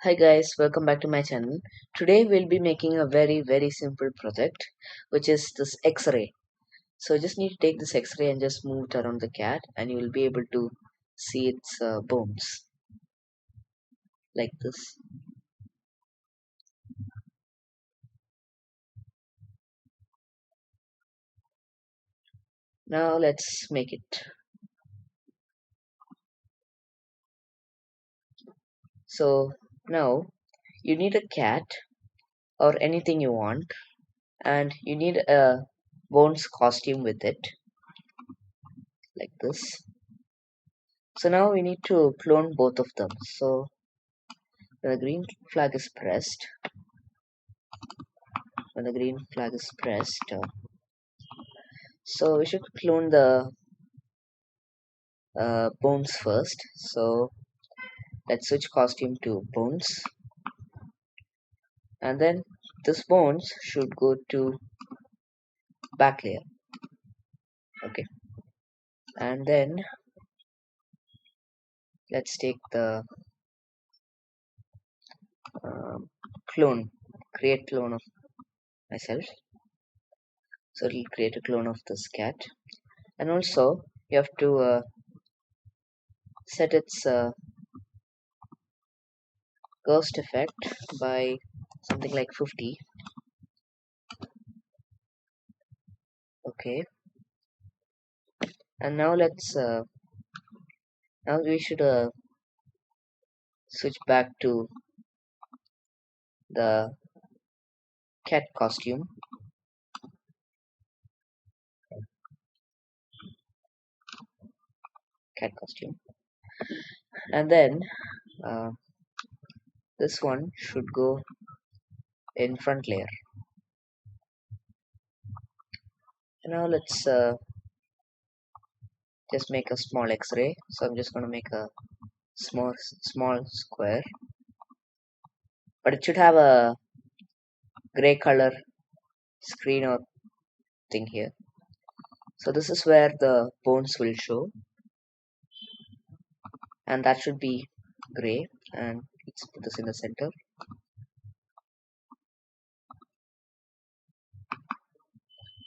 Hi guys, welcome back to my channel. Today we'll be making a very simple project, which is this X-ray. So you just need to take this X-ray and just move it around the cat, and you will be able to see its bones like this. Now let's make it. So now you need a cat or anything you want, and you need a bones costume with it like this. So now we need to clone both of them. So when the green flag is pressed, so we should clone the bones first. So let's switch costume to bones, and then this bones should go to back layer. Okay, and then let's take the um, clone, create clone of myself. So it'll create a clone of this cat, and also you have to set its ghost effect by something like 50. Okay, and now now we should switch back to the cat costume, and then uh, this one should go in front layer. And now let's just make a small X-ray. So I'm just going to make a small square, but it should have a gray color screen or thing here. So this is where the bones will show, and that should be gray, and let's put this in the center.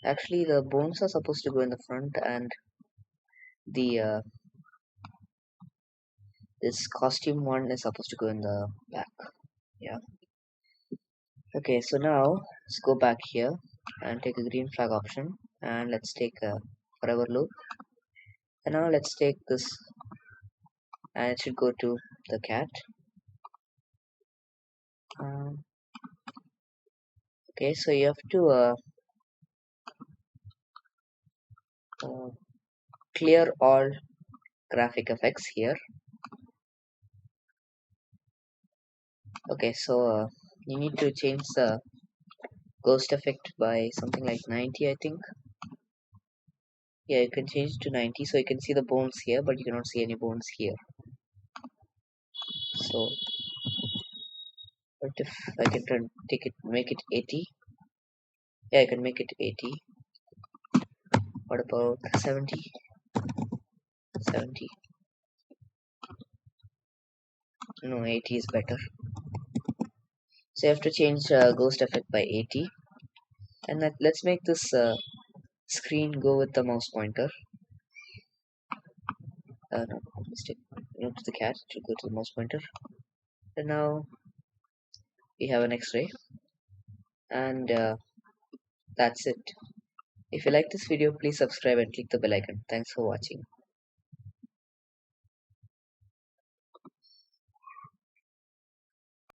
Actually the bones are supposed to go in the front, and the this costume one is supposed to go in the back. Yeah. Okay, so now let's go back here and take a green flag option, and let's take a forever loop. And now let's take this, and it should go to the cat. um, okay, so you have to uh, clear all graphic effects here. Okay, so you need to change the ghost effect by something like 90, I think. Yeah, you can change it to 90, so you can see the bones here, but you cannot see any bones here. So what if I can make it 80? Yeah, I can make it 80. What about 70? 70? No, 80 is better. So you have to change ghost effect by 80, and let's make this screen go with the mouse pointer. No, mistake. Not to the cat, it should go to the mouse pointer. And now we have an X-ray, and that's it. If you like this video, please subscribe and click the bell icon. Thanks for watching.